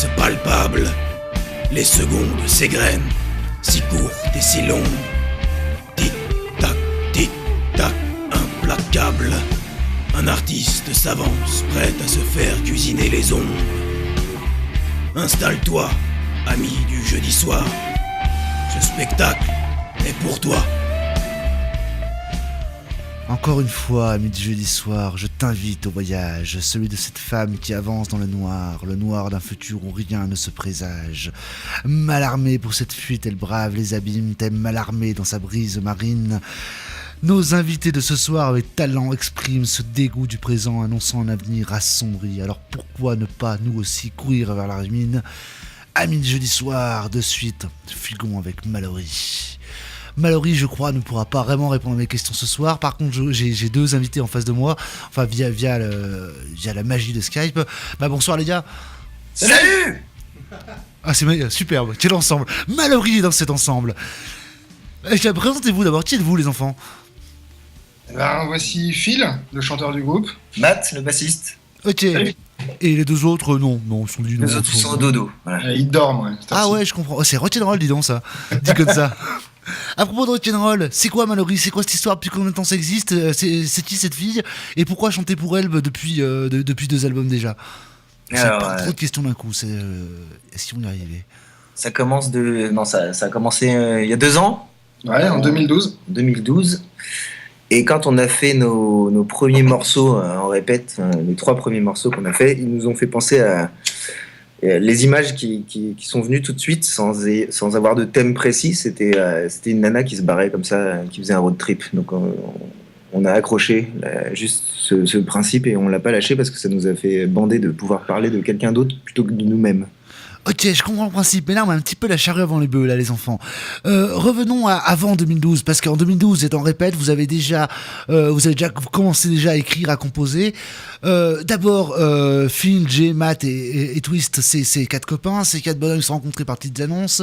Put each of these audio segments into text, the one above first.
passe palpable. Les secondes s'égrènent, si courtes et si longues. Tic-tac, implacable. Un artiste s'avance, prêt à se faire cuisiner les ombres. Installe-toi, ami du jeudi soir. Ce spectacle est pour toi. Encore une fois, ami du jeudi soir, je t'invite au voyage, celui de cette femme qui avance dans le noir d'un futur où rien ne se présage. Mal armée pour cette fuite, elle brave les abîmes, thème mal armée dans sa brise marine. Nos invités de ce soir avec talent expriment ce dégoût du présent annonçant un avenir assombri. Alors pourquoi ne pas nous aussi courir vers la ruine? Amis de jeudi soir, de suite, fugons avec Mallory. Mallory, je crois, ne pourra pas vraiment répondre à mes questions ce soir. Par contre, j'ai deux invités en face de moi, enfin via la magie de Skype. Bonsoir les gars. Salut. Ah c'est superbe, quel ensemble. Mallory est dans cet ensemble. Présentez-vous d'abord, qui êtes-vous les enfants? Voici Phil, le chanteur du groupe. Matt, le bassiste. Ok. Salut. Et les deux autres, non, ils sont du Les autres, ils sont au dodo. Voilà. Il dorment, ouais. Ah ouais, je comprends. Oh, c'est rock'n'roll, dis donc ça. Dit comme ça. À propos de rock'n'roll, c'est quoi Mallory? C'est quoi cette histoire? Depuis combien de temps ça existe? C'est qui cette fille? Et pourquoi chanter pour elle depuis 2 albums déjà? C'est pas trop de questions d'un coup. Est-ce qu'ils vont y arriver? Ça commence ça a commencé il y a 2 ans. Ouais, en 2012. 2012. Et quand on a fait nos premiers morceaux en répète, les 3 premiers morceaux qu'on a fait, ils nous ont fait penser à les images qui sont venues tout de suite sans avoir de thème précis. C'était une nana qui se barrait comme ça, qui faisait un road trip. Donc on a accroché juste ce principe et on l'a pas lâché parce que ça nous a fait bander de pouvoir parler de quelqu'un d'autre plutôt que de nous-mêmes. Ok, je comprends le principe, mais là on a un petit peu la charrue avant les bœufs là les enfants. Revenons à avant 2012, parce qu'en 2012, étant répète, vous avez déjà commencé à écrire, à composer. D'abord, Phil, Jay, Matt et Twist, c'est 4 copains, ces 4 bonhommes qui se sont rencontrés par petites annonces.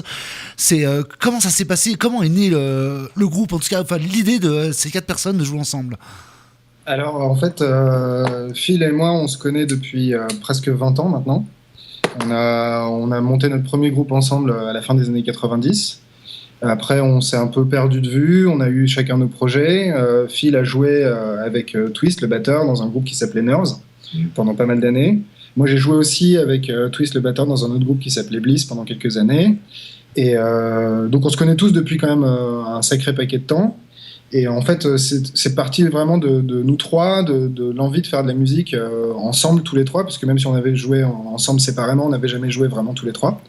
Comment ça s'est passé? Comment est né le groupe, en tout cas, enfin l'idée de ces 4 personnes de jouer ensemble? Alors, en fait, Phil et moi, on se connaît depuis presque 20 ans maintenant. On a monté notre premier groupe ensemble à la fin des années 90. Après, on s'est un peu perdu de vue. On a eu chacun nos projets. Phil a joué avec Twist, le batteur, dans un groupe qui s'appelait Nerves pendant pas mal d'années. Moi, j'ai joué aussi avec Twist, le batteur, dans un autre groupe qui s'appelait Bliss pendant quelques années. Et donc, on se connaît tous depuis quand même un sacré paquet de temps. Et en fait, c'est parti vraiment de nous trois, de l'envie de faire de la musique ensemble, tous les trois, parce que même si on avait joué ensemble séparément, on n'avait jamais joué vraiment tous les trois.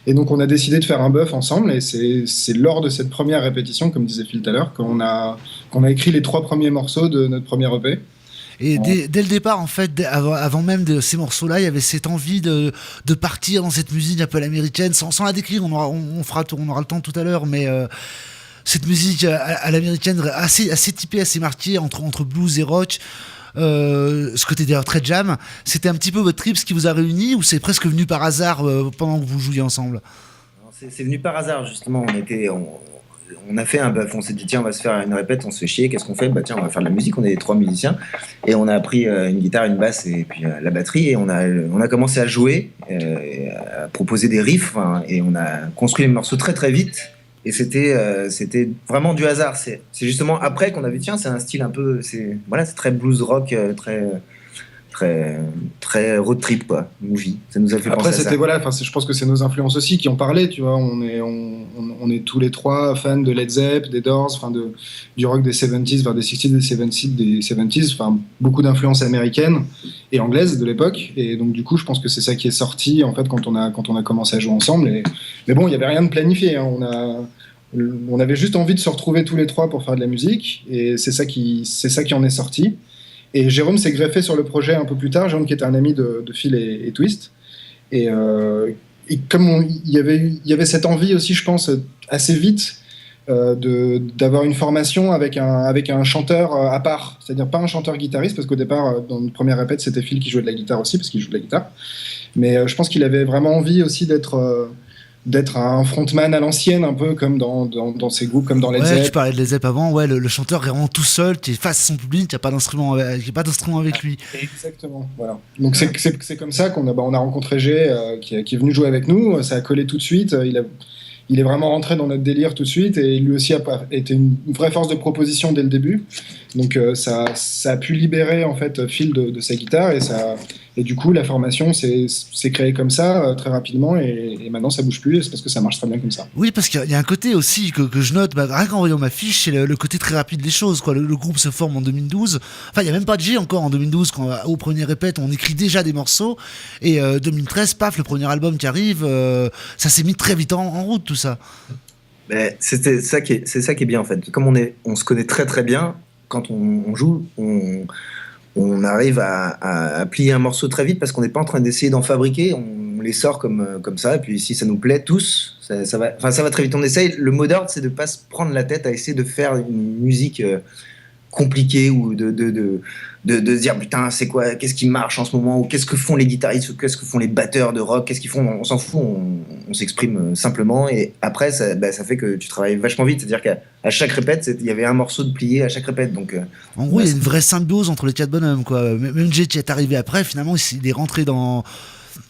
Et donc, on a décidé de faire un bœuf ensemble, et c'est lors de cette première répétition, comme disait Phil tout à l'heure, qu'on a écrit les 3 premiers morceaux de notre premier EP. Et dès le départ, en fait, avant même de ces morceaux-là, il y avait cette envie de partir dans cette musique un peu à l'américaine, sans la décrire, on aura le temps tout à l'heure, mais... cette musique à l'américaine assez typée, assez marquée entre blues et rock, ce côté d'ailleurs très jam, c'était un petit peu votre trip, ce qui vous a réunis, ou c'est presque venu par hasard pendant que vous jouiez ensemble? C'est venu par hasard justement. On a fait un bœuf, on s'est dit tiens on va se faire une répète, on se fait chier, qu'est-ce qu'on fait? Tiens on va faire de la musique, on est 3 musiciens et on a pris une guitare, une basse et puis la batterie et on a commencé à jouer, à proposer des riffs et on a construit les morceaux très très vite. Et c'était vraiment du hasard. C'est justement après qu'on a vu tiens c'est un style un peu c'est très blues rock, très road trip quoi, movie. Ça nous a fait Après, penser à ça. je pense que c'est nos influences aussi qui ont parlé, tu vois. On est tous les 3 fans de Led Zepp, des Doors, du rock des 70s vers des 60s, des 70s, beaucoup d'influences américaines et anglaises de l'époque. Et donc du coup, je pense que c'est ça qui est sorti en fait quand on a commencé à jouer ensemble. Mais bon, il y avait rien de planifié. Hein. On avait juste envie de se retrouver tous les 3 pour faire de la musique, et c'est ça qui en est sorti. Et Jérôme s'est greffé sur le projet un peu plus tard, Jérôme qui était un ami de Phil et Twist. Et comme il y avait cette envie aussi, je pense, assez vite, d'avoir une formation avec un chanteur à part. C'est-à-dire pas un chanteur-guitariste, parce qu'au départ, dans notre première répète, c'était Phil qui jouait de la guitare aussi, parce qu'il joue de la guitare. Mais je pense qu'il avait vraiment envie aussi d'être d'être un frontman à l'ancienne, un peu comme dans ces groupes, comme dans Led Ouais, tu Zepp. parlais de Led Zepp avant, ouais, le chanteur est vraiment tout seul, qui est face à son public, il n'y a pas d'instrument avec lui. Exactement, voilà. Donc c'est comme ça on a rencontré Jay, qui est venu jouer avec nous, ça a collé tout de suite, il est vraiment rentré dans notre délire tout de suite, et lui aussi a été une vraie force de proposition dès le début. Donc ça a pu libérer en fait Phil de sa guitare, et du coup la formation s'est créée comme ça très rapidement, et maintenant ça bouge plus, et c'est parce que ça marche très bien comme ça. Oui, parce qu'il y a un côté aussi que je note, rien qu'en voyant ma fiche, c'est le côté très rapide des choses, quoi. Le groupe se forme en 2012. Enfin, il n'y a même pas de G encore en 2012, quand au premier répète, on écrit déjà des morceaux. Et 2013, paf, le premier album qui arrive, ça s'est mis très vite en route, tout ça. Mais c'est ça qui est bien en fait. Comme on se connaît très très bien, quand on joue, on arrive à plier un morceau très vite parce qu'on n'est pas en train d'essayer d'en fabriquer. On les sort comme ça, et puis si ça nous plaît tous, ça va très vite. On essaye. Le mot d'ordre, c'est de pas se prendre la tête à essayer de faire une musique compliquée, ou de se dire putain, c'est quoi, qu'est-ce qui marche en ce moment, ou qu'est-ce que font les guitaristes, ou qu'est-ce que font les batteurs de rock, qu'est-ce qu'ils font, on s'en fout, on s'exprime simplement, et après ça fait que tu travailles vachement vite. C'est-à-dire qu'à chaque répète, il y avait un morceau de plié à chaque répète, donc en gros, il y a une vraie symbiose entre les quatre bonhommes, quoi. Même Jay qui est arrivé après, finalement, il est rentré dans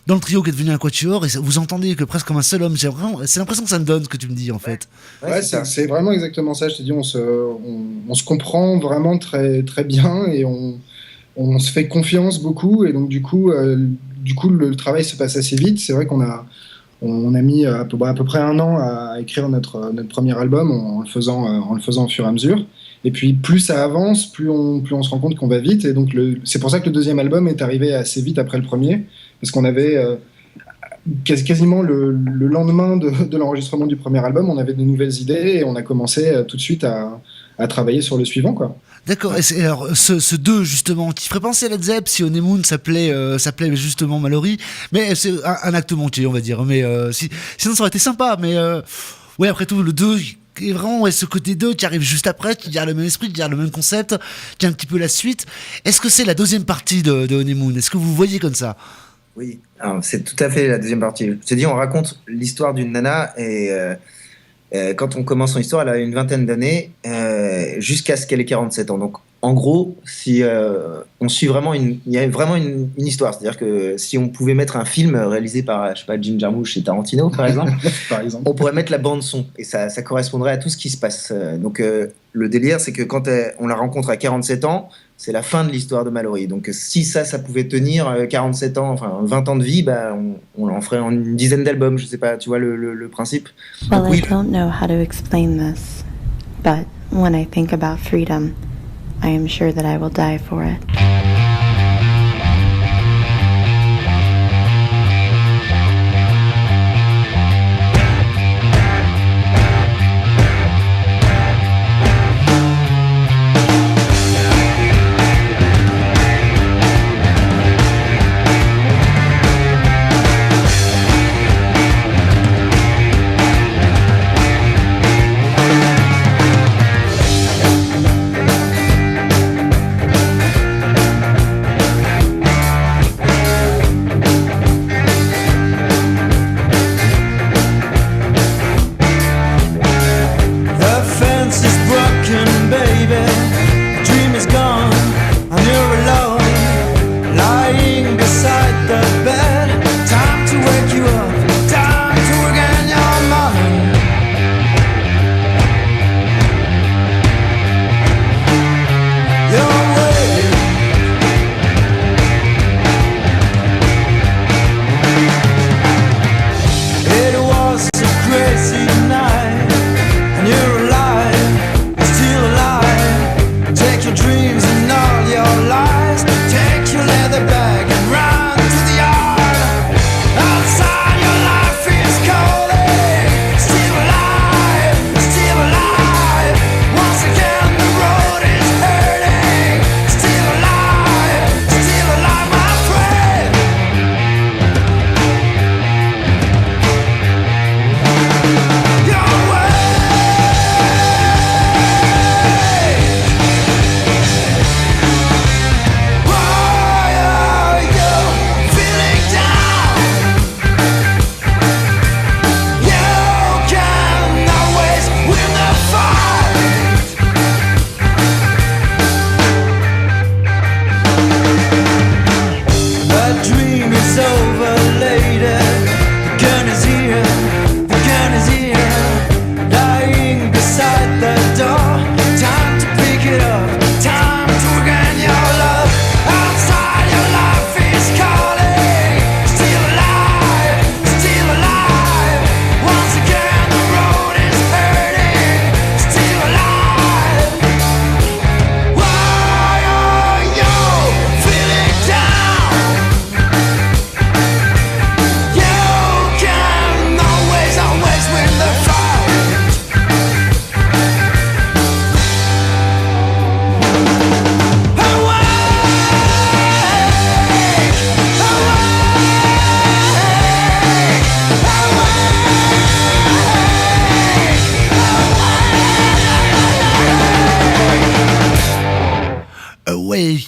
le trio qui est devenu un quatuor, et vous entendez que presque comme un seul homme. C'est l'impression que ça me donne, ce que tu me dis, en fait. Ouais, c'est vraiment exactement ça. Je te dis, on se comprend vraiment très, très bien, et on se fait confiance beaucoup, et donc du coup, le travail se passe assez vite. C'est vrai qu'on a mis à peu près un an à écrire notre premier album, en le faisant au fur et à mesure. Et puis plus ça avance, plus on se rend compte qu'on va vite. Et donc c'est pour ça que le deuxième album est arrivé assez vite après le premier, parce qu'on avait quasiment le lendemain de l'enregistrement du premier album, on avait de nouvelles idées, et on a commencé tout de suite à travailler sur le suivant, quoi. D'accord. Et alors ce 2 justement, qui ferait penser à Led Zepp si Honeymoon s'appelait justement Mallory, mais c'est un acte manqué, on va dire. Mais sinon ça aurait été sympa. Mais ouais, après tout, le 2 est vraiment ce côté 2 qui arrive juste après, qui garde le même esprit, qui garde le même concept, qui est un petit peu la suite. Est-ce que c'est la deuxième partie de Honeymoon? Est-ce que vous voyez comme ça? Oui, alors, c'est tout à fait la deuxième partie. Je te dis, on raconte l'histoire d'une nana, et quand on commence son histoire, elle a une vingtaine d'années, jusqu'à ce qu'elle ait 47 ans. Donc, en gros, si on suit vraiment il y a vraiment une histoire. C'est-à-dire que si on pouvait mettre un film réalisé par, je sais pas, Jim Jarmusch et Tarantino, par exemple, on pourrait mettre la bande son, et ça correspondrait à tout ce qui se passe. Donc, le délire, c'est que quand on la rencontre à 47 ans, c'est la fin de l'histoire de Mallory. Donc, si ça pouvait tenir 47 ans, enfin 20 ans de vie, on en ferait une dizaine d'albums. Je sais pas, tu vois le principe. Well, Donc, oui, I don't know how to explain this, but when I think about freedom, I am sure that I will die for it.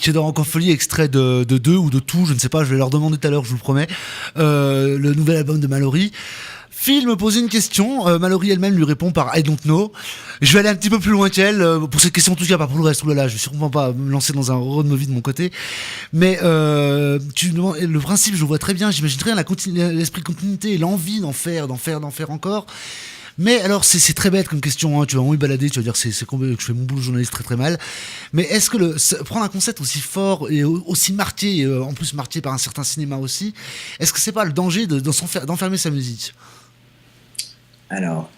Cheddar encore folie, extrait de deux ou de tout, je ne sais pas, je vais leur demander tout à l'heure, je vous le promets. Le nouvel album de Mallory. Phil me pose une question, Mallory elle-même lui répond par I don't know. Je vais aller un petit peu plus loin qu'elle, pour cette question en tout cas, pas pour le reste, oulala, je vais sûrement pas me lancer dans un road movie de mon côté. Mais le principe, je le vois très bien, j'imagine très bien l'esprit de continuité et l'envie d'en faire encore. Mais alors, c'est très bête comme question, hein. Tu vas vraiment y balader, tu vas dire que je fais mon boulot de journaliste très très mal. Mais est-ce que prendre un concept aussi fort et aussi marqué, et en plus marqué par un certain cinéma aussi, est-ce que c'est pas le danger d'enfermer sa musique ? Alors,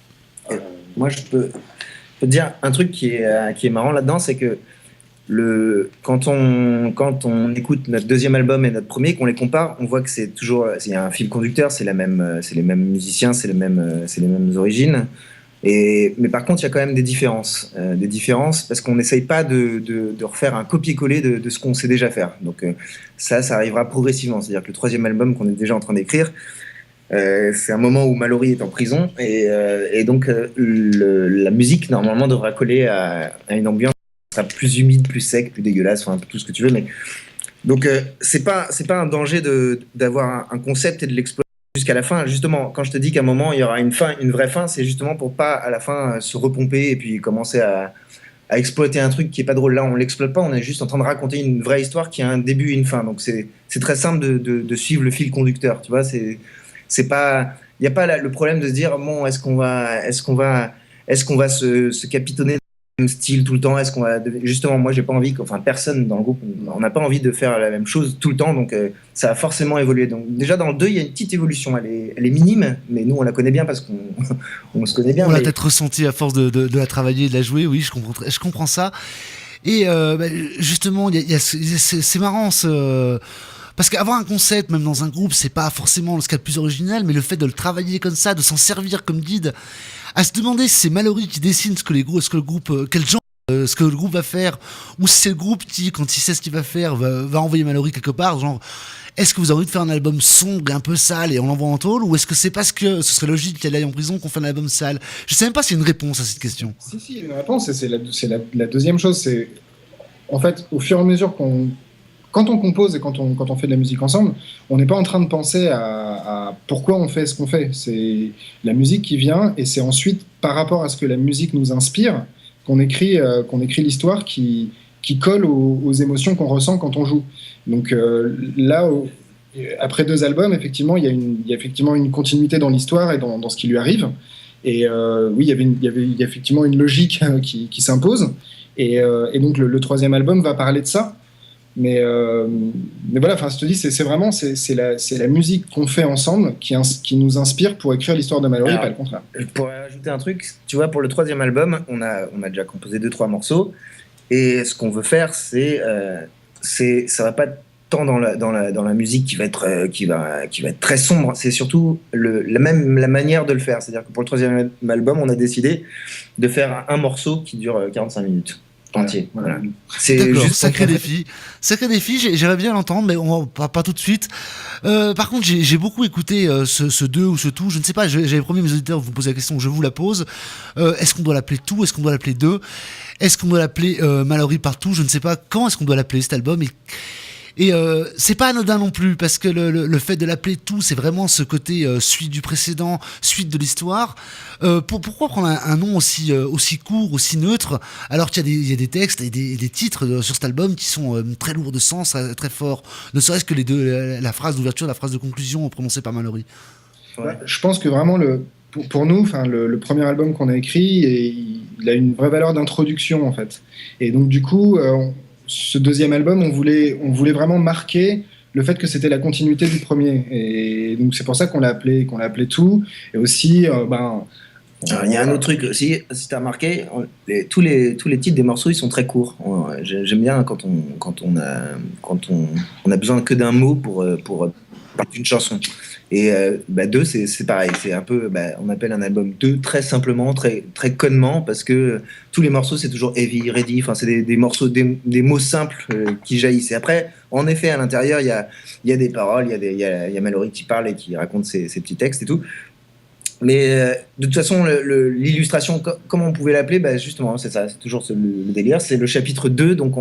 moi je peux te dire un truc qui est marrant là-dedans, c'est que quand on écoute notre deuxième album et notre premier, qu'on les compare, on voit que c'est un fil conducteur, c'est les mêmes musiciens, c'est les mêmes origines. Mais par contre, il y a quand même des différences parce qu'on n'essaye pas de refaire un copier-coller de ce qu'on sait déjà faire. Donc ça arrivera progressivement. C'est-à-dire que le troisième album qu'on est déjà en train d'écrire, c'est un moment où Mallory est en prison et donc la musique normalement devra coller à une ambiance qui sera plus humide, plus sec, plus dégueulasse, enfin tout ce que tu veux. Mais donc c'est pas un danger d'avoir un concept et de l'exploiter jusqu'à la fin. Justement, quand je te dis qu'à un moment il y aura une vraie fin, c'est justement pour pas à la fin se repomper et puis commencer à exploiter un truc qui est pas drôle. Là, on l'exploite pas, on est juste en train de raconter une vraie histoire qui a un début et une fin. Donc c'est très simple de suivre le fil conducteur. Tu vois, c'est pas, il y a pas le problème de se dire bon, est-ce qu'on va se capitonner dans le même style tout le temps, justement, moi j'ai pas envie, personne dans le groupe, on n'a pas envie de faire la même chose tout le temps, donc ça a forcément évolué. Donc déjà dans le 2 il y a une petite évolution, elle est minime, mais nous on la connaît bien parce qu'on se connaît bien. On l'a peut-être ressenti à force de la travailler et de la jouer, oui, je comprends ça. Et justement, c'est marrant parce qu'avoir un concept, même dans un groupe, c'est pas forcément ce qu'il y a de plus original, mais le fait de le travailler comme ça, de s'en servir comme guide, à se demander si c'est Mallory qui dessine quel genre, ce que le groupe va faire, ou si c'est le groupe qui, quand il sait ce qu'il va faire, va envoyer Mallory quelque part, genre, est-ce que vous avez envie de faire un album sombre et un peu sale et on l'envoie en tôle, ou est-ce que c'est parce que ce serait logique qu'elle aille en prison qu'on fait un album sale ? Je sais même pas s'il y a une réponse à cette question. Si, il y a une réponse, et c'est la deuxième chose, c'est, en fait, au fur et à mesure quand on compose et quand on fait de la musique ensemble, on n'est pas en train de penser à pourquoi on fait ce qu'on fait. C'est la musique qui vient et c'est ensuite, par rapport à ce que la musique nous inspire, qu'on écrit l'histoire qui colle aux émotions qu'on ressent quand on joue. Donc là, après 2 albums, effectivement, il y a effectivement une continuité dans l'histoire et dans ce qui lui arrive. Et oui, il y a effectivement une logique qui s'impose. Et donc le troisième album va parler de ça. Mais voilà, enfin, je te dis, c'est vraiment la musique qu'on fait ensemble qui nous inspire pour écrire l'histoire de Mallory, pas le contraire. Pour ajouter un truc, tu vois, pour le troisième album, on a déjà composé 2-3 morceaux, et ce qu'on veut faire, ça va pas tant dans la musique qui va être très sombre, c'est surtout la manière de le faire. C'est-à-dire que pour le troisième album, on a décidé de faire un morceau qui dure 45 minutes. Entier. Voilà. C'est d'accord, juste sacré défi, j'aimerais bien l'entendre, mais on va pas tout de suite. Par contre, j'ai beaucoup écouté ce 2 ou ce tout, je ne sais pas, j'avais promis à mes auditeurs de vous poser la question, je vous la pose. Est-ce qu'on doit l'appeler tout, est-ce qu'on doit l'appeler 2, est-ce qu'on doit l'appeler Mallory partout, je ne sais pas quand est-ce qu'on doit l'appeler cet album, et c'est pas anodin non plus, parce que le fait de l'appeler tout, c'est vraiment ce côté suite du précédent, suite de l'histoire. Pourquoi prendre un nom aussi court, aussi neutre, alors qu'il y a des textes et des titres sur cet album qui sont très lourds de sens, très forts, ne serait-ce que les deux, la phrase d'ouverture, la phrase de conclusion prononcée par Mallory. Ouais. Je pense que vraiment, pour nous, le premier album qu'on a écrit, il a une vraie valeur d'introduction, en fait. Et donc, du coup, ce deuxième album, on voulait vraiment marquer le fait que c'était la continuité du premier. Et donc, c'est pour ça qu'on l'a appelé tout. Et aussi, il y a un autre truc aussi, si tu as remarqué, tous les titres des morceaux, ils sont très courts. J'aime bien quand on a besoin que d'un mot pour parler d'une chanson. Et 2, c'est pareil, c'est un peu, on appelle un album 2 très simplement, très, très connement, parce que tous les morceaux c'est toujours heavy, ready, enfin c'est des morceaux, des mots simples qui jaillissent. Et après, en effet, à l'intérieur, il y a des paroles, il y a Mallory qui parle et qui raconte ses petits textes et tout. de toute façon, l'illustration, comment on pouvait l'appeler, bah justement, c'est ça, c'est toujours le délire, c'est le chapitre 2, donc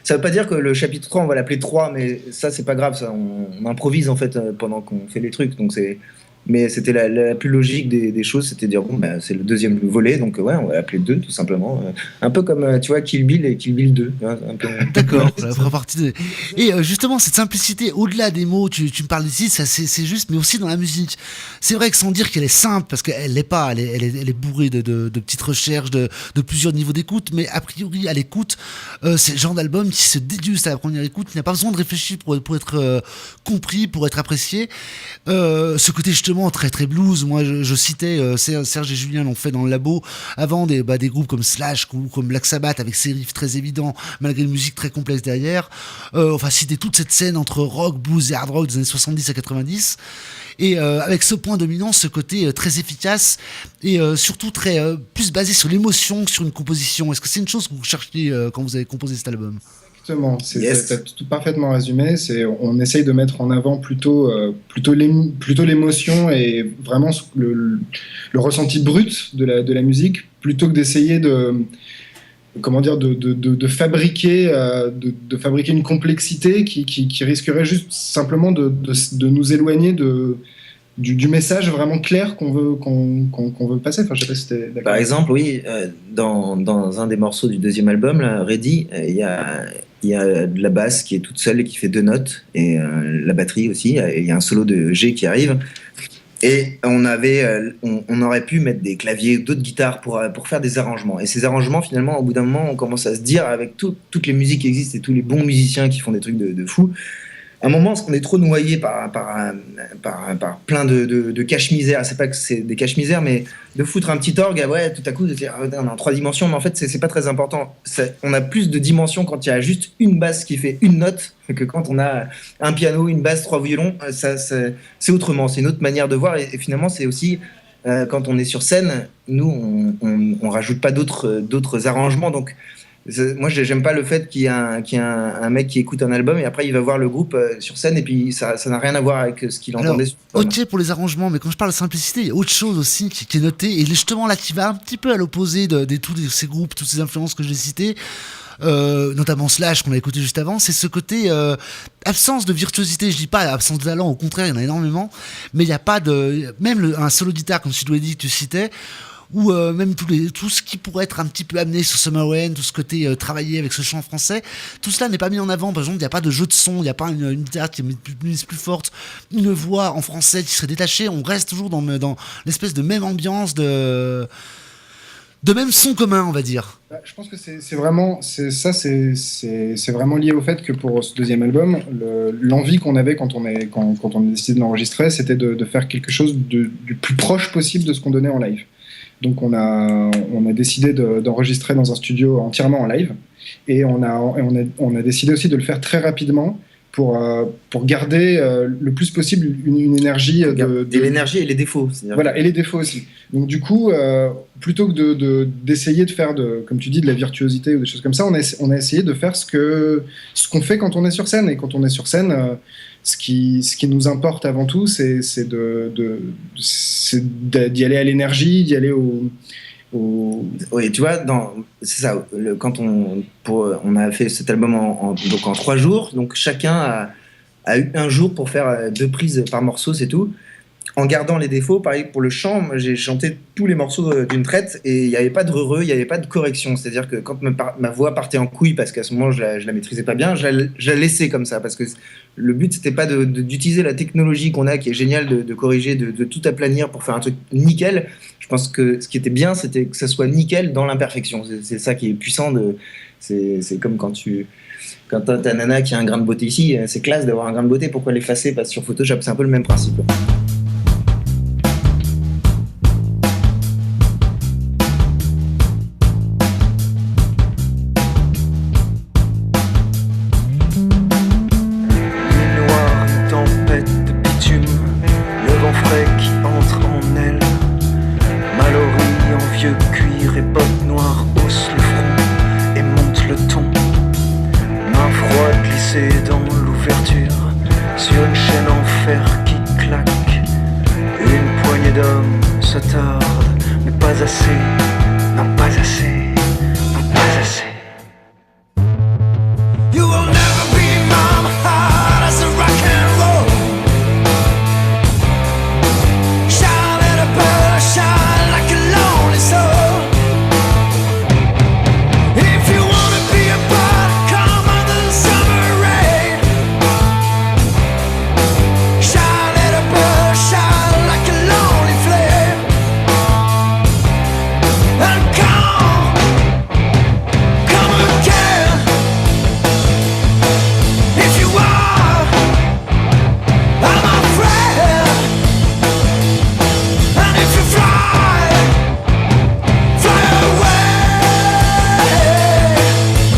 ça veut pas dire que le chapitre 3, on va l'appeler 3, mais ça, c'est pas grave, ça, on improvise en fait pendant qu'on fait les trucs, donc mais c'était la plus logique des choses, c'était de dire, bon, bah, c'est le deuxième volet, donc ouais, on va l'appeler 2, tout simplement. Un peu comme, tu vois, Kill Bill et Kill Bill 2. Hein, un peu... D'accord, ça fera partie de... Et justement, cette simplicité, au-delà des mots, tu me parles ici, ça c'est juste, mais aussi dans la musique. C'est vrai que sans dire qu'elle est simple, parce qu'elle l'est pas, elle est bourrée de petites recherches, de plusieurs niveaux d'écoute, mais a priori, à l'écoute, c'est le genre d'album qui se déguste à la première écoute, il n'y a pas besoin de réfléchir pour être compris, pour être apprécié. Ce côté justement très très blues, moi je citais Serge et Julien l'ont fait dans le labo avant des groupes comme Slash ou comme Black Sabbath avec ses riffs très évidents malgré une musique très complexe derrière, enfin citer toute cette scène entre rock, blues et hard rock des années 70 à 90 et avec ce point dominant, ce côté très efficace et surtout très plus basé sur l'émotion que sur une composition. Est-ce que c'est une chose que vous cherchiez quand vous avez composé cet album? Exactement, t'as tout parfaitement résumé. On essaye de mettre en avant plutôt l'émotion et vraiment le ressenti brut de la musique, plutôt que d'essayer de fabriquer une complexité qui risquerait juste simplement de nous éloigner du message vraiment clair qu'on veut passer. Enfin, je sais pas si t'es d'accord. Par exemple, oui, dans un des morceaux du deuxième album, là, Ready, il y a de la basse qui est toute seule et qui fait 2 notes, et la batterie aussi, il y a un solo de G qui arrive. Et on aurait pu mettre des claviers, d'autres guitares pour faire des arrangements. Et ces arrangements, finalement, au bout d'un moment, on commence à se dire, avec toutes les musiques qui existent et tous les bons musiciens qui font des trucs de fou, à un moment, on est trop noyé par plein de cache-misère. C'est pas que c'est des cache-misères, mais de foutre un petit orgue, ouais, tout à coup, on est en 3 dimensions, mais en fait, c'est pas très important. On a plus de dimensions quand il y a juste une basse qui fait une note que quand on a un piano, une basse, 3 violons. C'est autrement, c'est une autre manière de voir. Et finalement, c'est aussi, quand on est sur scène, nous, on rajoute pas d'autres arrangements, donc moi j'aime pas le fait qu'il y ait un mec qui écoute un album et après il va voir le groupe sur scène et puis ça n'a rien à voir avec ce qu'il entendait. Ok pour les arrangements, mais quand je parle de simplicité, il y a autre chose aussi qui est noté et justement là qui va un petit peu à l'opposé de tous ces groupes, toutes ces influences que j'ai citées. Notamment Slash qu'on a écouté juste avant, c'est ce côté absence de virtuosité. Je dis pas absence de talent, au contraire il y en a énormément, mais il n'y a pas un solo guitare comme tu dit que tu citais, ou même tout ce qui pourrait être un petit peu amené sur Summer Rain, tout ce côté travaillé avec ce chant français, tout cela n'est pas mis en avant. Par exemple, il n'y a pas de jeu de son, il n'y a pas une guitare qui est plus forte, une voix en français qui serait détachée. On reste toujours dans l'espèce de même ambiance, de même son commun, on va dire. Je pense que c'est vraiment lié au fait que pour ce deuxième album, l'envie qu'on avait quand on a décidé de l'enregistrer, c'était de faire quelque chose du plus proche possible de ce qu'on donnait en live. Donc on a décidé d'enregistrer dans un studio entièrement en live et on a décidé aussi de le faire très rapidement pour garder le plus possible une énergie et l'énergie et les défauts. Voilà, et les défauts aussi. Donc du coup, plutôt que d'essayer de faire comme tu dis, de la virtuosité ou des choses comme ça, on a essayé de faire ce qu'on fait quand on est sur scène. Et quand on est sur scène, ce qui nous importe avant tout, c'est d'y aller à l'énergie, d'y aller Oui, tu vois, c'est ça. Quand on a fait cet album en 3 jours, donc chacun a eu un jour pour faire 2 prises par morceau, c'est tout. En gardant les défauts, pareil pour le chant, j'ai chanté tous les morceaux d'une traite et il n'y avait pas de heureux, il n'y avait pas de correction. C'est-à-dire que quand ma voix partait en couille parce qu'à ce moment je la maîtrisais pas bien, je la laissais comme ça parce que le but c'était pas d'utiliser la technologie qu'on a qui est géniale de corriger, de tout aplanir pour faire un truc nickel. Je pense que ce qui était bien c'était que ça soit nickel dans l'imperfection. C'est ça qui est puissant. C'est comme quand t'as nana qui a un grain de beauté ici, c'est classe d'avoir un grain de beauté, pourquoi l'effacer? Parce que sur Photoshop c'est un peu le même principe. Dans l'ouverture, sur une chaîne en fer qui claque, une poignée d'hommes se se tordent, mais pas assez, non pas assez, non pas assez. You will never be my heart as a rock and roll. Shine at a bird, shine like a lonely soul. If you wanna be a part, come under the summer rain. Shine at a bird, shine like a lonely flame. And come again. If you are, I'm a friend. And if you fly away,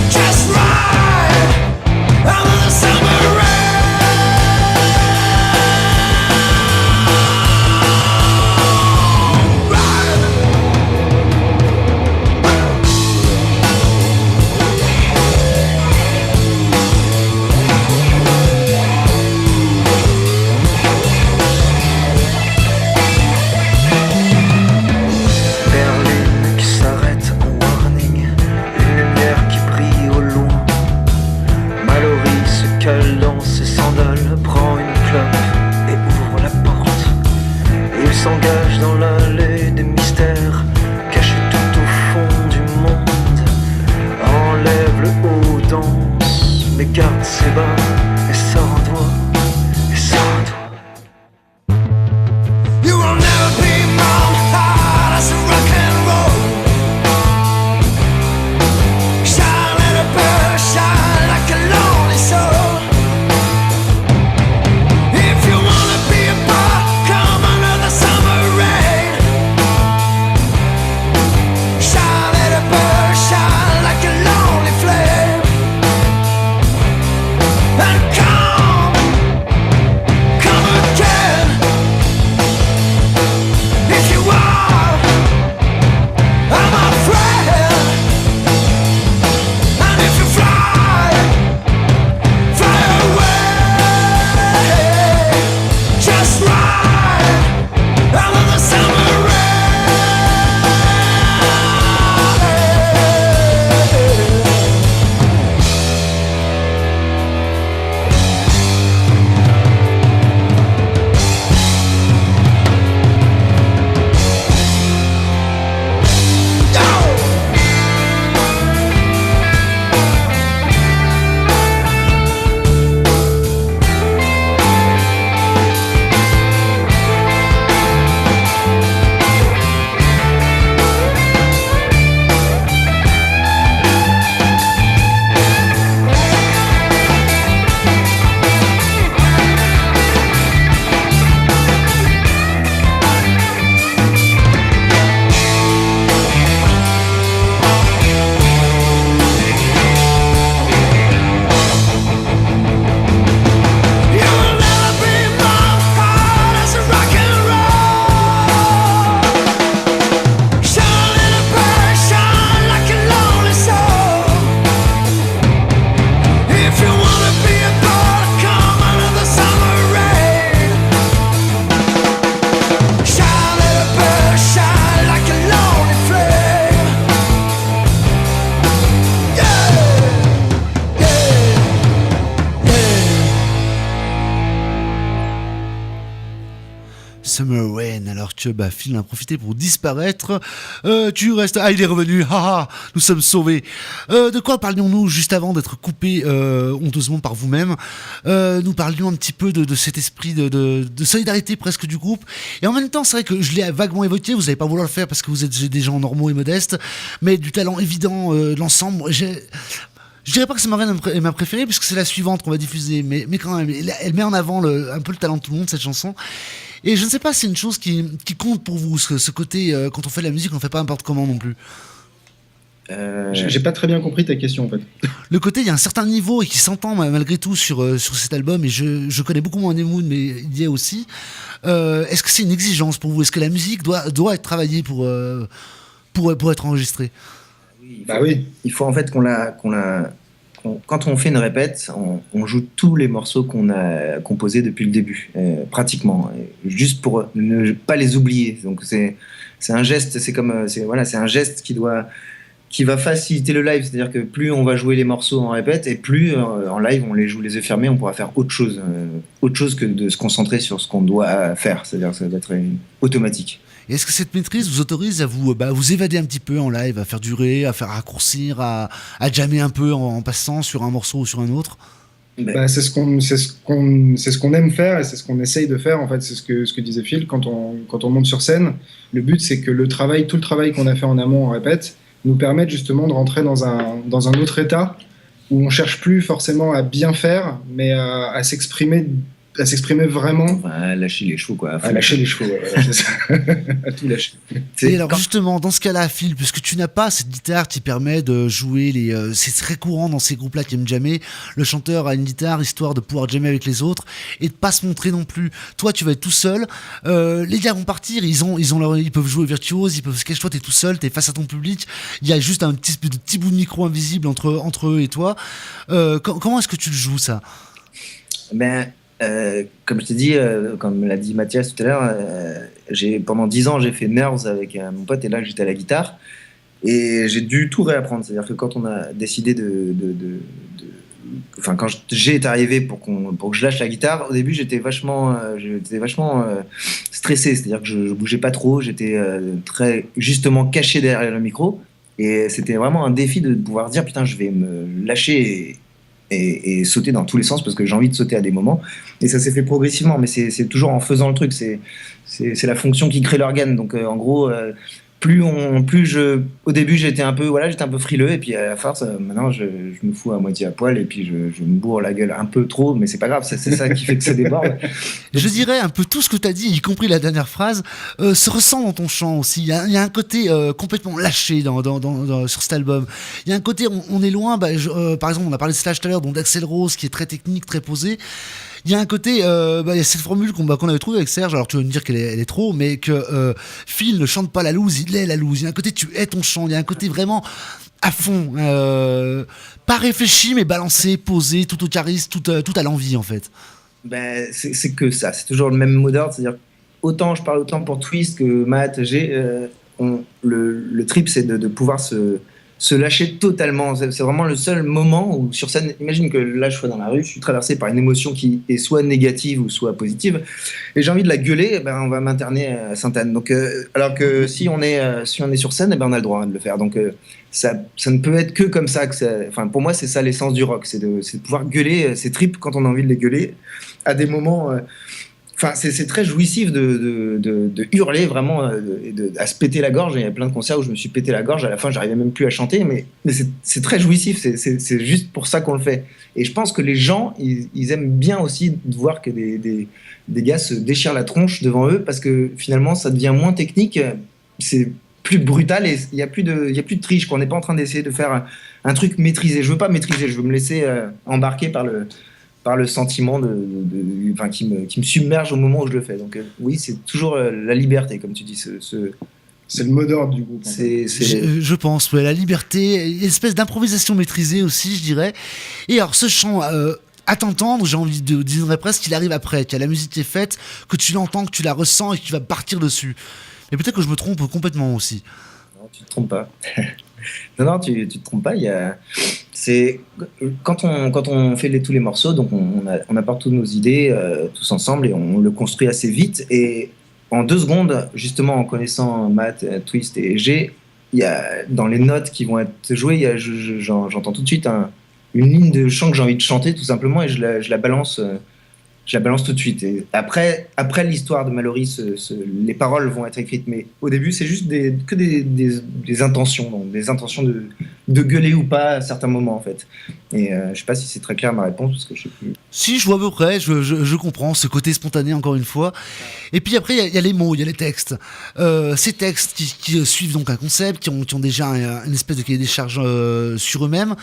just ride under the summer rain. Berlin qui s'arrête en warning, une lumière qui brille au loin. Mallory se cale dans ses sandales, prend une clope et ouvre la porte. Il s'engage dans l'allée des mystères, caché tout au fond du monde. Enlève le haut, danse, mais garde ses bas et sort un doigt, et sort un doigt. You will never be my heart as a rock and roll. Shine let a bird shine like a lonely soul. If you wanna be a part, come under the summer rain. Shine let a bird shine like a lonely flame. And come again. If you are, I'm a friend. And if you fly away, just ride under the summer rain. You'll never be my heart as a rock and roll. Shine let a bird shine like a lonely soul. If you wanna be a part, come under the summer rain. Shine let a bird shine like a lonely flame. Yeah, yeah, yeah. Summer Rain, alors que Phil en a profité pour disparaître. Tu restes. Ah, il est revenu. Haha, nous sommes sauvés. De quoi parlions-nous juste avant d'être coupés honteusement par vous-même? Nous parlions un petit peu de cet esprit de solidarité presque du groupe. Et en même temps, c'est vrai que je l'ai vaguement évoqué. Vous n'allez pas vouloir le faire parce que vous êtes des gens normaux et modestes, mais du talent évident de l'ensemble. Je dirais pas que c'est ma préférée puisque c'est la suivante qu'on va diffuser, mais quand même, elle met en avant un peu le talent de tout le monde, cette chanson. Et je ne sais pas si c'est une chose qui compte pour vous, ce côté, quand on fait de la musique, on ne fait pas n'importe comment non plus. J'ai pas très bien compris ta question en fait. Le côté, il y a un certain niveau et qui s'entend malgré tout sur cet album, et je connais beaucoup moins Moon, mais il y a aussi. Est-ce que c'est une exigence pour vous? Est-ce que la musique doit être travaillée pour être enregistrée? Oui, il faut en fait qu'on la quand on fait une répète, on joue tous les morceaux qu'on a composés depuis le début, pratiquement, juste pour ne pas les oublier. Donc c'est un geste, c'est un geste qui va faciliter le live. C'est-à-dire que plus on va jouer les morceaux en répète, et plus en live on les joue les yeux fermés, on pourra faire autre chose que de se concentrer sur ce qu'on doit faire. C'est-à-dire que ça va être automatique. Et est-ce que cette maîtrise vous autorise à vous évader un petit peu en live, à faire durer, à faire raccourcir, à jammer un peu en passant sur un morceau ou sur un autre? C'est ce qu'on aime faire et c'est ce qu'on essaye de faire. En fait, c'est ce que disait Phil quand on monte sur scène. Le but, c'est que tout le travail qu'on a fait en amont, en répète, nous permette justement de rentrer dans un autre état où on cherche plus forcément à bien faire, mais à s'exprimer vraiment. À lâcher les chevaux, quoi. À lâcher les chevaux, c'est ça. À tout lâcher. Et alors justement, dans ce cas-là, Phil, puisque tu n'as pas cette guitare qui permet de jouer c'est très courant dans ces groupes-là qui aiment jammer, le chanteur a une guitare histoire de pouvoir jammer avec les autres et de pas se montrer non plus. Toi, tu vas être tout seul. Les gars vont partir, ils peuvent jouer virtuose, ils peuvent toi t'es tout seul, t'es face à ton public. Il y a juste un petit bout de micro invisible entre eux et toi. Comment est-ce que tu le joues ça? Comme je t'ai dit, comme l'a dit Mathias tout à l'heure, pendant 10 ans j'ai fait Nerves avec mon pote, et là j'étais à la guitare et j'ai dû tout réapprendre. C'est-à-dire que quand on a décidé quand j'ai été arrivé pour que je lâche la guitare, au début j'étais vachement stressé. C'est-à-dire que je bougeais pas trop, j'étais très justement caché derrière le micro, et c'était vraiment un défi de pouvoir dire putain, je vais me lâcher et sauter dans tous les sens parce que j'ai envie de sauter à des moments. Et ça s'est fait progressivement, mais c'est toujours en faisant le truc. C'est la fonction qui crée l'organe. Donc en gros, au début j'étais un peu frileux, et puis à la force maintenant je me fous à moitié à poil, et puis je me bourre la gueule un peu trop, mais c'est pas grave, c'est ça qui fait que ça déborde. Je dirais un peu tout ce que tu as dit, y compris la dernière phrase, se ressent dans ton chant aussi. Il y a un côté complètement lâché sur cet album. Il y a un côté, on est loin, par exemple on a parlé de Slash tout à l'heure, donc d'Axl Rose qui est très technique, très posé. Il y a un côté, il y a cette formule qu'on avait trouvée avec Serge, alors tu vas me dire qu'elle est trop, mais que Phil ne chante pas la loose, il est la loose. Il y a un côté, tu es ton chant, il y a un côté vraiment à fond, pas réfléchi, mais balancé, posé, tout au charisme, tout à l'envie en fait. C'est que ça, c'est toujours le même mot d'ordre, c'est-à-dire je parle autant pour Twist que Matt, le trip c'est de pouvoir se lâcher totalement. C'est vraiment le seul moment où sur scène, imagine que là je suis dans la rue, je suis traversé par une émotion qui est soit négative ou soit positive, et j'ai envie de la gueuler, on va m'interner à Sainte-Anne. Donc, alors que si on est sur scène, on a le droit de le faire. Donc ça ne peut être que comme ça, pour moi c'est ça l'essence du rock, c'est de pouvoir gueuler ses tripes quand on a envie de les gueuler à des moments. C'est très jouissif de hurler vraiment, à se péter la gorge. Il y a plein de concerts où je me suis pété la gorge, à la fin j'arrivais même plus à chanter, mais c'est très jouissif, c'est juste pour ça qu'on le fait. Et je pense que les gens ils aiment bien aussi de voir que des gars se déchirent la tronche devant eux, parce que finalement ça devient moins technique, c'est plus brutal, et il y a plus de triche, qu'on n'est pas en train d'essayer de faire un truc maîtrisé. Je veux pas maîtriser, je veux me laisser embarquer par le sentiment qui me submerge au moment où je le fais. Donc oui, c'est toujours la liberté, comme tu dis. C'est le mot d'ordre du groupe. Je pense, la liberté, une espèce d'improvisation maîtrisée aussi, je dirais. Et alors, ce chant, à t'entendre, j'ai envie de dire presque qu'il arrive après, que la musique est faite, que tu l'entends, que tu la ressens et que tu vas partir dessus. Mais peut-être que je me trompe complètement aussi. Non, tu te trompes pas. Non, tu te trompes pas. Quand on fait tous les morceaux, donc on apporte toutes nos idées tous ensemble, et on le construit assez vite. Et en 2 secondes, justement, en connaissant Matt, Twist et G, il y a dans les notes qui vont être jouées, j'entends tout de suite une ligne de chant que j'ai envie de chanter tout simplement, et je la balance. Je la balance tout de suite. Et après l'histoire de Mallory, les paroles vont être écrites. Mais au début, c'est juste que des intentions. Donc des intentions de gueuler ou pas à certains moments, en fait. Et je sais pas si c'est très clair ma réponse, parce que je sais plus. Si, je vois à peu près, je comprends ce côté spontané, encore une fois. Et puis après, il y a les mots, il y a les textes. Ces textes qui suivent donc un concept, qui ont déjà une espèce de cahier des charges sur eux-mêmes.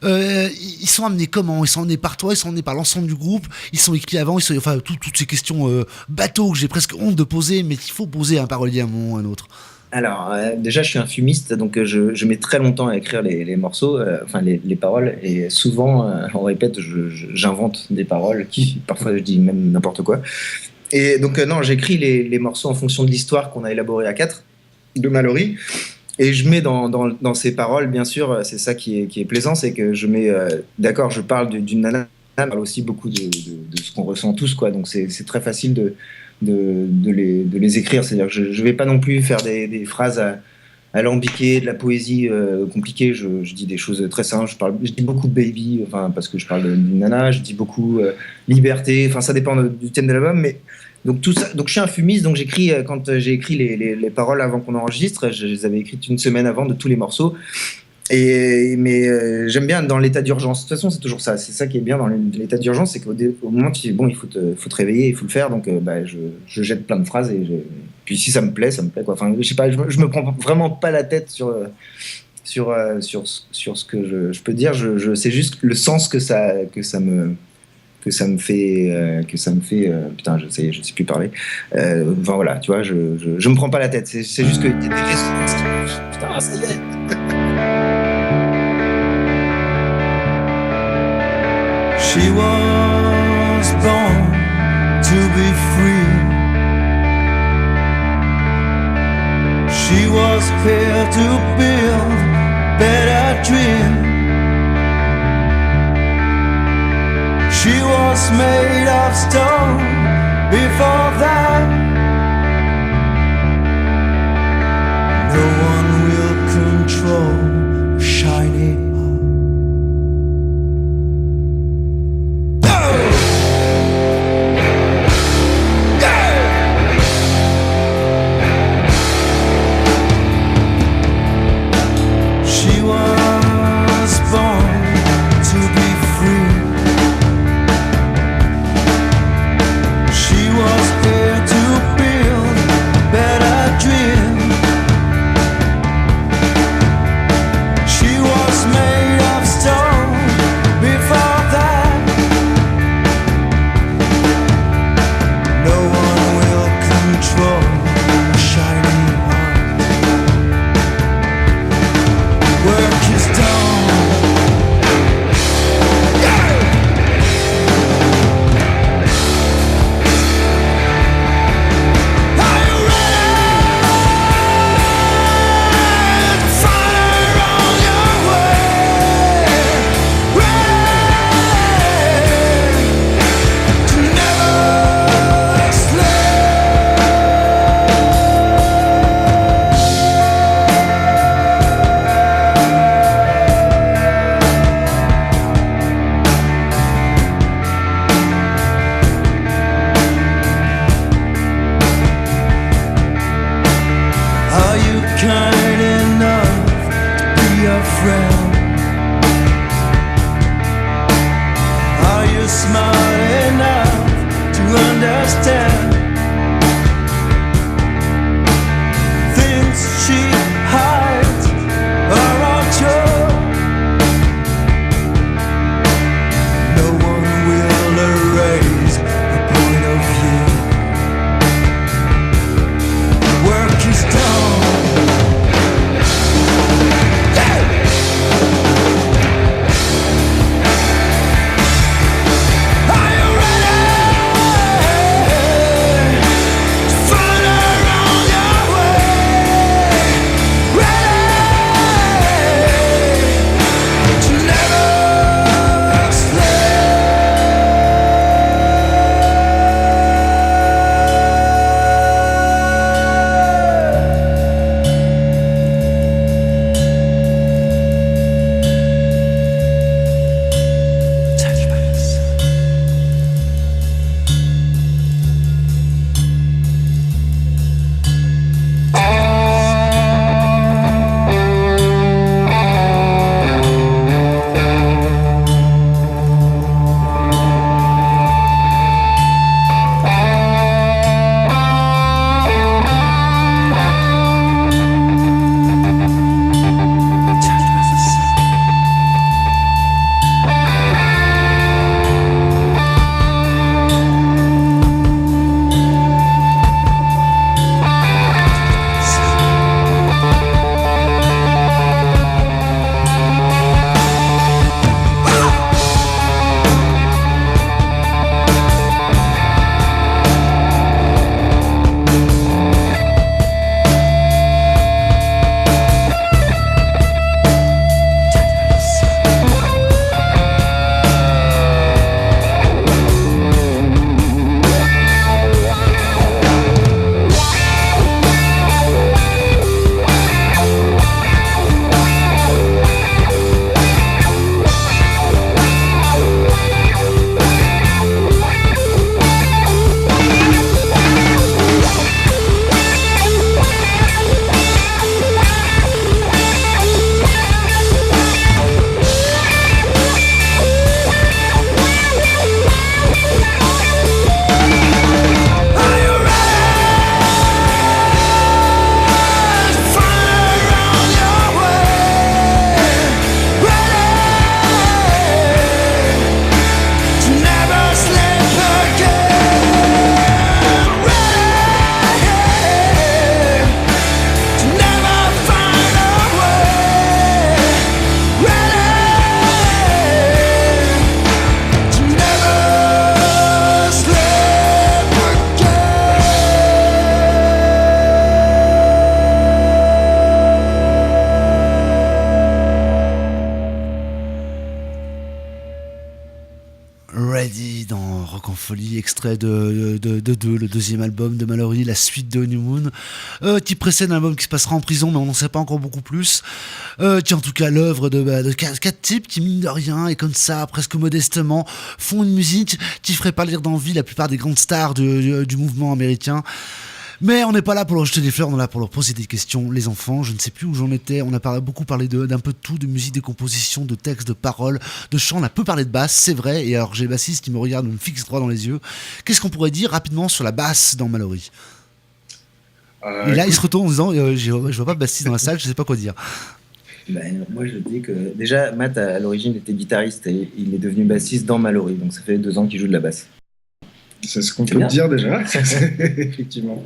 Ils sont amenés comment? Ils sont amenés par toi, ils sont amenés par l'ensemble du groupe, ils sont écrits avant, toutes ces questions bateaux que j'ai presque honte de poser, mais qu'il faut poser un parolier à un moment ou à un autre. Alors, déjà, je suis un fumiste, donc je mets très longtemps à écrire les morceaux, enfin les paroles, et souvent, on répète, j'invente des paroles, qui parfois je dis même n'importe quoi. Et donc, non, j'écris les morceaux en fonction de l'histoire qu'on a élaborée à quatre, de Mallory, et je mets dans ces paroles, bien sûr, c'est ça qui est plaisant, c'est que je mets, d'accord, je parle d'une nana, je parle aussi beaucoup de ce qu'on ressent tous, quoi, donc c'est très facile de les écrire. C'est-à-dire que je ne vais pas non plus faire des phrases alambiquées, de la poésie compliquée. Je dis des choses très simples. Je dis beaucoup de baby, enfin, parce que je parle d'une nana. Je dis beaucoup liberté. Enfin, ça dépend du thème de l'album. Mais donc tout ça. Donc je suis un fumiste. Donc j'écris quand j'ai écrit les paroles avant qu'on enregistre. Je les avais écrites une semaine avant de tous les morceaux. Mais j'aime bien dans l'état d'urgence. De toute façon, c'est toujours ça. C'est ça qui est bien dans l'état d'urgence, c'est qu'au moment où tu dis bon, il faut te réveiller, il faut le faire. Donc, je jette plein de phrases puis si ça me plaît, ça me plaît, quoi. Enfin, je sais pas, je me prends vraiment pas la tête sur ce que je peux dire. C'est juste le sens que ça me fait putain, je sais plus parler. Enfin voilà, tu vois, je me prends pas la tête. C'est juste que putain, ça y est. She was born to be free. She was here to build better dreams. She was made of stone before that. No one will control shiny. Rock en folie, extrait de deux, le deuxième album de Mallory, la suite de Honeymoon, qui précède un album qui se passera en prison, mais on n'en sait pas encore beaucoup plus. Qui est en tout cas l'œuvre de quatre types qui, mine de rien, et comme ça, presque modestement, font une musique qui ferait pâlir d'envie la plupart des grandes stars du mouvement américain. Mais on n'est pas là pour leur jeter des fleurs, on est là pour leur poser des questions. Les enfants, je ne sais plus où j'en étais. On a beaucoup parlé d'un peu de tout, de musique, de composition, de textes, de paroles, de chants. On a peu parlé de basse, c'est vrai. Et alors j'ai le bassiste qui me regarde, me fixe droit dans les yeux. Qu'est-ce qu'on pourrait dire rapidement sur la basse dans Mallory ? Et là, il se retourne en disant je vois pas de bassiste dans la salle, je sais pas quoi dire. Ben, moi, je dis que déjà, Matt, à l'origine, était guitariste et il est devenu bassiste dans Mallory. Donc, ça fait 2 ans qu'il joue de la basse. C'est ce qu'on peut dire déjà, effectivement.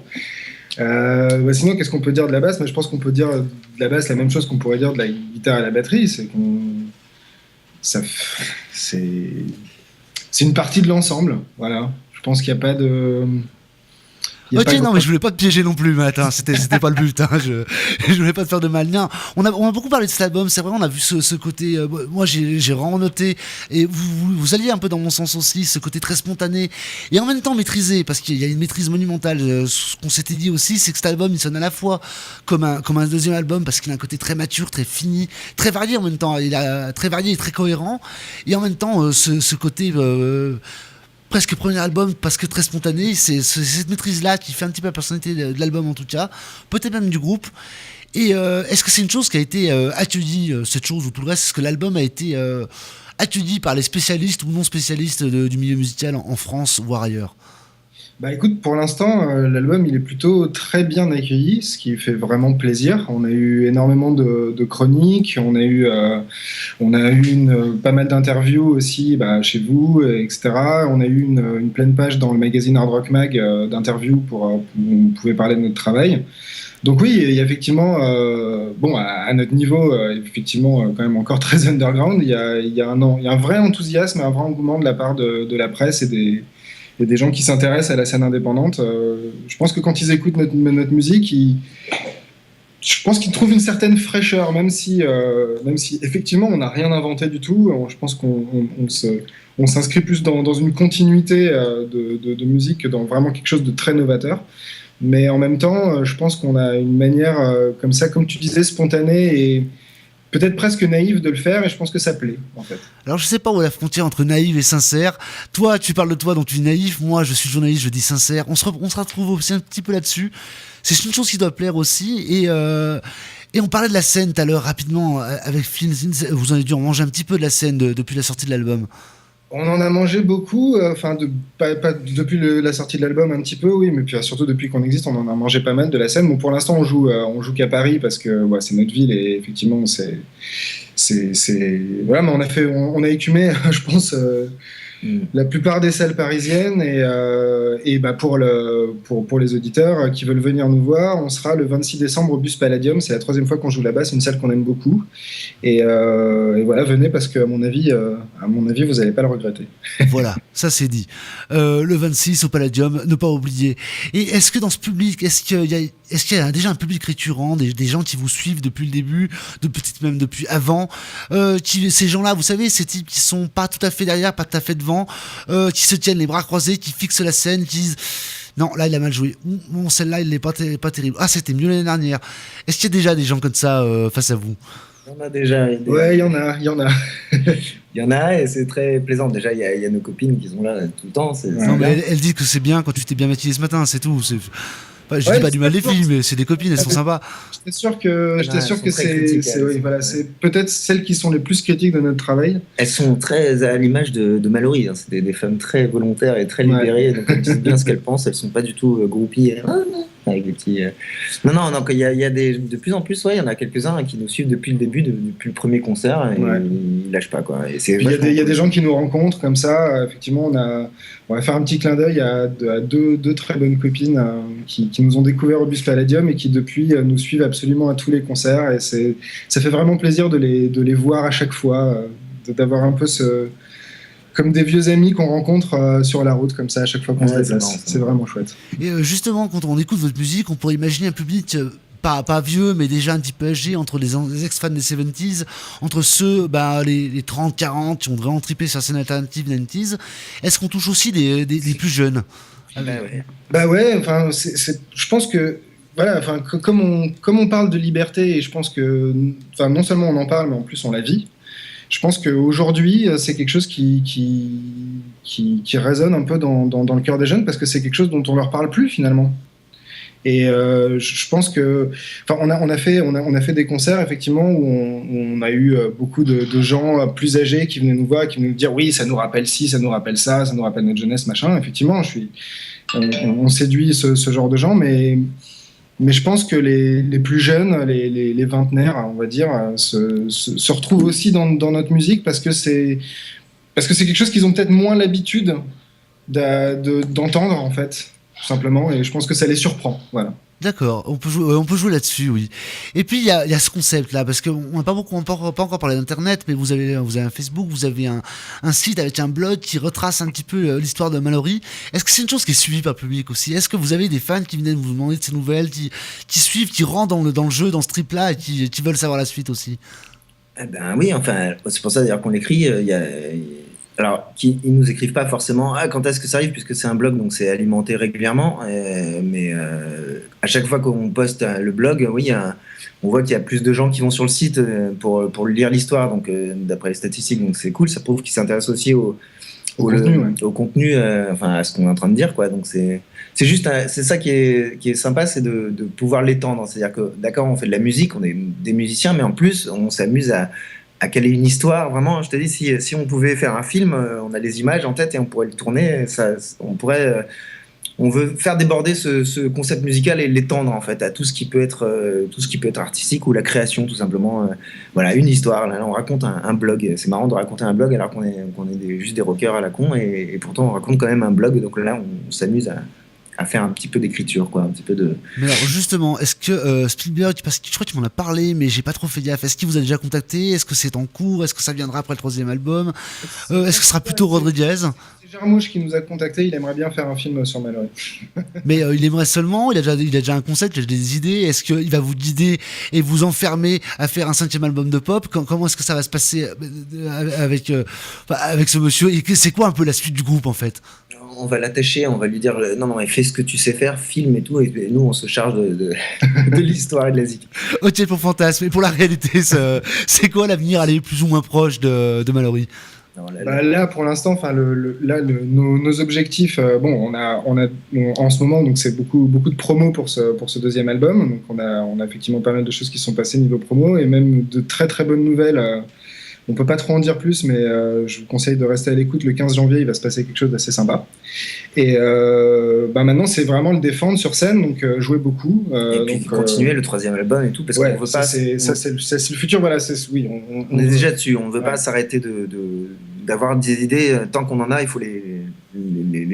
Sinon, qu'est-ce qu'on peut dire de la basse ? Moi, je pense qu'on peut dire de la basse la même chose qu'on pourrait dire de la guitare et la batterie. C'est une partie de l'ensemble. Voilà. Je pense qu'il n'y a pas de... Ok, non, mais je voulais pas te piéger non plus, Matt. Hein. C'était pas le but. Hein. Je voulais pas te faire de mal. Non, on a beaucoup parlé de cet album. C'est vrai, on a vu ce côté. Moi, j'ai vraiment noté. Et vous alliez un peu dans mon sens aussi, ce côté très spontané et en même temps maîtrisé, parce qu'il y a une maîtrise monumentale. Ce qu'on s'était dit aussi, c'est que cet album, il sonne à la fois comme un deuxième album, parce qu'il a un côté très mature, très fini, très varié en même temps. Il a très varié et très cohérent. Et en même temps, ce côté. Presque premier album parce que très spontané, c'est cette maîtrise-là qui fait un petit peu la personnalité de l'album en tout cas, peut-être même du groupe. Et est-ce que c'est une chose qui a été étudiée, cette chose ou tout le reste, est-ce que l'album a été étudié par les spécialistes ou non spécialistes du milieu musical en France, voire ailleurs ? Bah écoute, pour l'instant, l'album il est plutôt très bien accueilli, ce qui fait vraiment plaisir. On a eu énormément de chroniques, on a eu pas mal d'interviews aussi chez vous, etc. On a eu une pleine page dans le magazine Hard Rock Mag d'interviews où on pouvait parler de notre travail. Donc oui, il y a effectivement, à notre niveau, effectivement, quand même encore très underground, il y a un vrai enthousiasme, un vrai engouement de la part de la presse et des gens qui s'intéressent à la scène indépendante. Je pense que quand ils écoutent notre musique, je pense qu'ils trouvent une certaine fraîcheur, même si effectivement on n'a rien inventé du tout. Je pense qu'on s'inscrit plus dans une continuité de musique que dans vraiment quelque chose de très novateur. Mais en même temps, je pense qu'on a une manière comme ça, comme tu disais, spontanée et peut-être presque naïve de le faire, et je pense que ça plaît, en fait. Alors, je sais pas où est la frontière entre naïf et sincère. Toi, tu parles de toi, donc tu dis naïf. Moi, je suis journaliste, je dis sincère. On se retrouve aussi un petit peu là-dessus. C'est une chose qui doit plaire aussi. Et on parlait de la scène tout à l'heure, rapidement, avec Phil. Vous en avez dû en manger un petit peu de la scène depuis la sortie de l'album. On en a mangé beaucoup, pas depuis la sortie de l'album un petit peu, oui, mais puis surtout depuis qu'on existe, on en a mangé pas mal de la scène. Bon, pour l'instant, on joue qu'à Paris parce que c'est notre ville et effectivement, voilà, mais on a écumé, je pense, la plupart des salles parisiennes et pour les auditeurs qui veulent venir nous voir, on sera le 26 décembre au Bus Palladium. C'est la 3e fois qu'on joue là-bas. C'est une salle qu'on aime beaucoup. Et voilà, venez parce que à mon avis, vous n'allez pas le regretter. Voilà, ça c'est dit. Le 26 au Palladium, ne pas oublier. Et est-ce que dans ce public, est-ce qu'il y a déjà un public récurrent, des gens qui vous suivent depuis le début, peut-être même depuis avant, ces gens-là, vous savez, ces types qui sont pas tout à fait derrière, pas tout à fait devant, qui se tiennent les bras croisés, qui fixent la scène, qui disent non, là il a mal joué, bon, celle-là il n'est pas terrible, c'était mieux l'année dernière. Est-ce qu'il y a déjà des gens comme ça face à vous? On a déjà. Ouais, il y en a. Il y en a et c'est très plaisant. Déjà, il y a nos copines qui sont là tout le temps. Non, mais elles disent que c'est bien quand tu t'es bien maquillé ce matin, c'est tout. Je dis pas du mal des filles, mais c'est des copines, elles sont sympas. J'étais sûr que c'est peut-être celles qui sont les plus critiques de notre travail. Elles sont très à l'image de Mallory. Hein. C'est des femmes très volontaires et très libérées. Donc elles disent bien ce qu'elles pensent. Elles sont pas du tout groupies. Avec des petits. Non, il y a de plus en plus, il y en a quelques-uns qui nous suivent depuis le début, depuis le premier concert, et ils lâchent pas, quoi. Il y a des gens qui nous rencontrent comme ça. Effectivement, on va faire un petit clin d'œil à deux très bonnes copines qui nous ont découvert au Bus Palladium et qui depuis nous suivent absolument à tous les concerts. Et ça fait vraiment plaisir de les voir à chaque fois, d'avoir un peu comme des vieux amis qu'on rencontre sur la route comme ça à chaque fois qu'on se déplace. C'est vraiment chouette. Et justement, quand on écoute votre musique, on pourrait imaginer un public pas vieux, mais déjà un petit peu âgés, entre les ex-fans des 70s, entre ceux, les 30, 40, qui ont vraiment trippé sur la scène alternative 90s. Est-ce qu'on touche aussi des plus jeunes? Bah ouais, enfin, je pense que voilà, enfin, comme on parle de liberté, et je pense que, enfin, non seulement on en parle, mais en plus on la vit. Je pense qu'aujourd'hui, c'est quelque chose qui résonne un peu dans le cœur des jeunes, parce que c'est quelque chose dont on leur parle plus finalement. Et je pense que, enfin, on a fait des concerts effectivement où on a eu beaucoup de gens plus âgés qui venaient nous voir, qui venaient nous dire oui, ça nous rappelle ci, ça nous rappelle ça, ça nous rappelle notre jeunesse, machin. Effectivement, on séduit ce genre de gens, mais je pense que les plus jeunes, les vingtenaires, on va dire, se retrouvent aussi dans notre musique parce que c'est quelque chose qu'ils ont peut-être moins l'habitude d'entendre en fait, tout simplement. Et je pense que ça les surprend. Voilà. D'accord, on peut jouer là-dessus, oui. Et puis il y a ce concept-là, parce qu'on n'a pas encore parlé d'Internet, mais vous avez un Facebook, vous avez un site avec un blog qui retrace un petit peu l'histoire de Mallory. Est-ce que c'est une chose qui est suivie par le public aussi? Est-ce que vous avez des fans qui viennent vous demander de ces nouvelles, qui suivent, qui rentrent dans le jeu, dans ce trip-là, et qui veulent savoir la suite aussi? Eh ben oui, enfin, c'est pour ça d'ailleurs qu'on l'écrit. Alors, ils nous écrivent pas forcément quand est-ce que ça arrive, puisque c'est un blog, donc c'est alimenté régulièrement. Mais à chaque fois qu'on poste le blog, oui, on voit qu'il y a plus de gens qui vont sur le site pour lire l'histoire, donc d'après les statistiques, donc c'est cool. Ça prouve qu'ils s'intéressent aussi au contenu, enfin à ce qu'on est en train de dire, quoi. Donc c'est juste, c'est ça qui est sympa, c'est de pouvoir l'étendre. C'est-à-dire que d'accord, on fait de la musique, on est des musiciens, mais en plus on s'amuse à caler une histoire. Vraiment, je te dis, si on pouvait faire un film, on a les images en tête et on pourrait le tourner. On veut faire déborder ce concept musical et l'étendre en fait à tout ce qui peut être artistique ou la création tout simplement. Voilà, une histoire. Là, on raconte un blog. C'est marrant de raconter un blog alors qu'on est juste des rockers à la con et pourtant on raconte quand même un blog. Donc là, on s'amuse à faire un petit peu d'écriture, quoi, un petit peu de. Mais alors justement, est-ce que Spielberg, parce que je crois qu'il m'en a parlé, mais j'ai pas trop fait gaffe. Est-ce qu'il vous a déjà contacté? Est-ce que c'est en cours? Est-ce que ça viendra après le 3e album? Est-ce que ce sera plutôt Rodriguez? C'est Jarmouche qui nous a contacté. Il aimerait bien faire un film sur Mallory. Mais il aimerait seulement. Il a déjà un concept, il a des idées. Est-ce qu'il va vous guider et vous enfermer à faire un 5e album de pop? Comment est-ce que ça va se passer avec ce monsieur? Et c'est quoi un peu la suite du groupe en fait? On va l'attacher, on va lui dire non, fais ce que tu sais faire, filme et tout, et nous on se charge de l'histoire et de la zik. Ok pour Fantasme, et pour la réalité, c'est quoi l'avenir, aller plus ou moins proche de Mallory? Là pour l'instant, enfin nos objectifs, on a en ce moment, donc c'est beaucoup de promos pour ce 2e album, donc on a effectivement pas mal de choses qui sont passées niveau promo et même de très très bonnes nouvelles. On peut pas trop en dire plus, mais je vous conseille de rester à l'écoute. Le 15 janvier, il va se passer quelque chose d'assez sympa. Et maintenant, c'est vraiment le défendre sur scène, donc jouer beaucoup. Et puis continuer le 3e album et tout, parce qu'on veut pas. C'est le futur. Voilà, on est déjà dessus. On veut pas s'arrêter d'avoir des idées. Tant qu'on en a, il faut les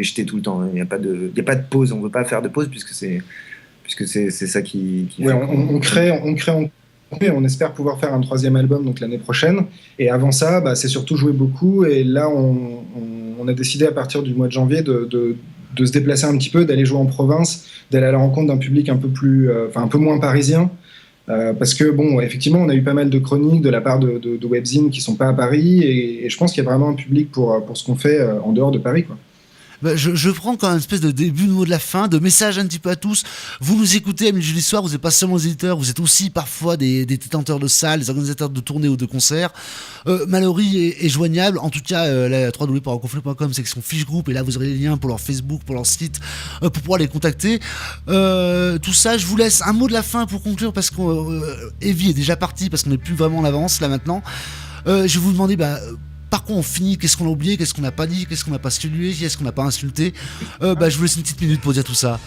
jeter tout le temps. Il n'y a pas de pause. On veut pas faire de pause puisque c'est ça qui. On crée. On espère pouvoir faire un 3e album donc l'année prochaine. Et avant ça, c'est surtout jouer beaucoup. Et là, on a décidé à partir du mois de janvier de se déplacer un petit peu, d'aller jouer en province, d'aller à la rencontre d'un public un peu moins parisien. Parce que effectivement, on a eu pas mal de chroniques de la part de webzines qui sont pas à Paris. Et je pense qu'il y a vraiment un public pour ce qu'on fait en dehors de Paris, quoi. Je prends quand même une espèce de début de mot de la fin, de message un petit peu à tous. Vous nous écoutez, amis du jeudi soir, vous n'êtes pas seulement les éditeurs, vous êtes aussi parfois des détenteurs de salles, des organisateurs de tournées ou de concerts. Mallory est joignable, en tout cas, la www.rockoflé.com, c'est son fiche groupe, et là vous aurez les liens pour leur Facebook, pour leur site, pour pouvoir les contacter. Tout ça, je vous laisse un mot de la fin pour conclure, parce qu'Evie est déjà parti, parce qu'on n'est plus vraiment en avance là maintenant. Je vais vous demander, par quoi on finit, qu'est-ce qu'on a oublié, qu'est-ce qu'on n'a pas dit, qu'est-ce qu'on n'a pas salué, qu'est-ce qu'on n'a pas insulté. Je vous laisse une petite minute pour dire tout ça.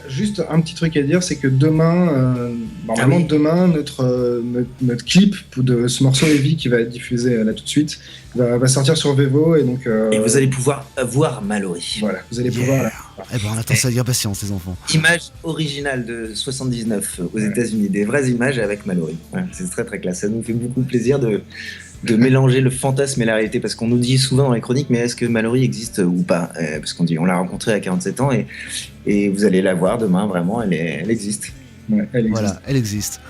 Juste un petit truc à dire, c'est que demain, demain, notre clip de ce morceau Heavy qui va être diffusé là tout de suite va sortir sur Vevo et donc. Et vous allez pouvoir voir Mallory. Voilà, vous allez pouvoir. On attend ça avec impatience, les enfants. Image originale de 79 aux États-Unis, des vraies images avec Mallory. Ouais, c'est très très classe. Ça nous fait beaucoup plaisir de mélanger le fantasme et la réalité, parce qu'on nous dit souvent dans les chroniques, mais est-ce que Mallory existe ou pas, parce qu'on dit on l'a rencontrée à 47 ans et vous allez la voir demain, vraiment, elle existe. Ouais, elle existe. Voilà, elle existe.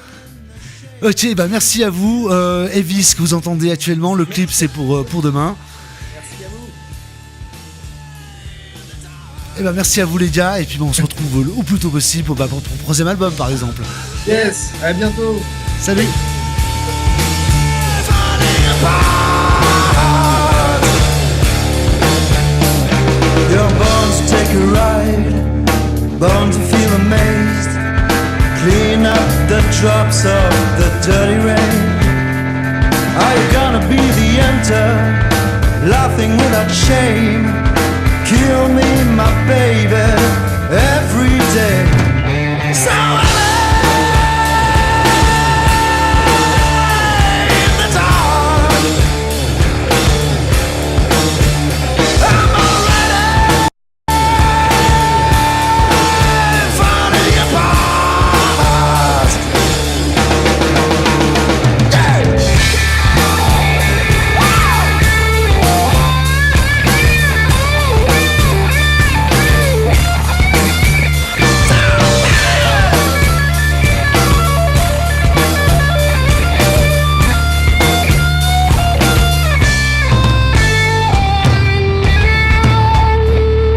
Ok, bah merci à vous. Evis, que vous entendez actuellement, le clip c'est pour demain. Merci à vous. Et bah merci à vous les gars, et puis bah, on se retrouve au plus tôt possible pour ton troisième album par exemple. Yes, à bientôt. Salut. You're born to take a ride, born to feel amazed. Clean up the drops of the dirty rain. Are you gonna be the enter, laughing without shame? Kill me, my baby, every day. So in the dark, I'm already falling apart.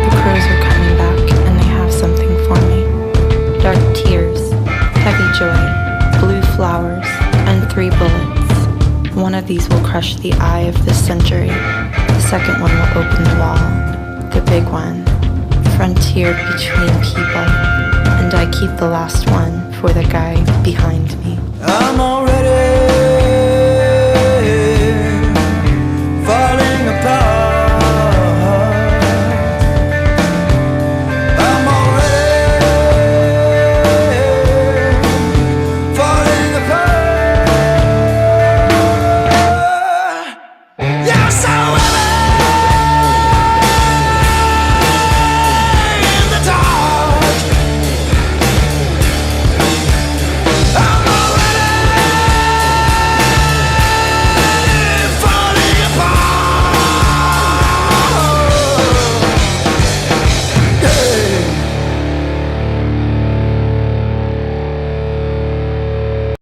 The crows are coming back, and they have something for me. Dark tears, heavy joy, blue flowers, and 3 bullets. One of these will crush the eye of this century. The second one will open the wall. The big one, frontier between people. And I keep the last one for the guy behind me. I'm already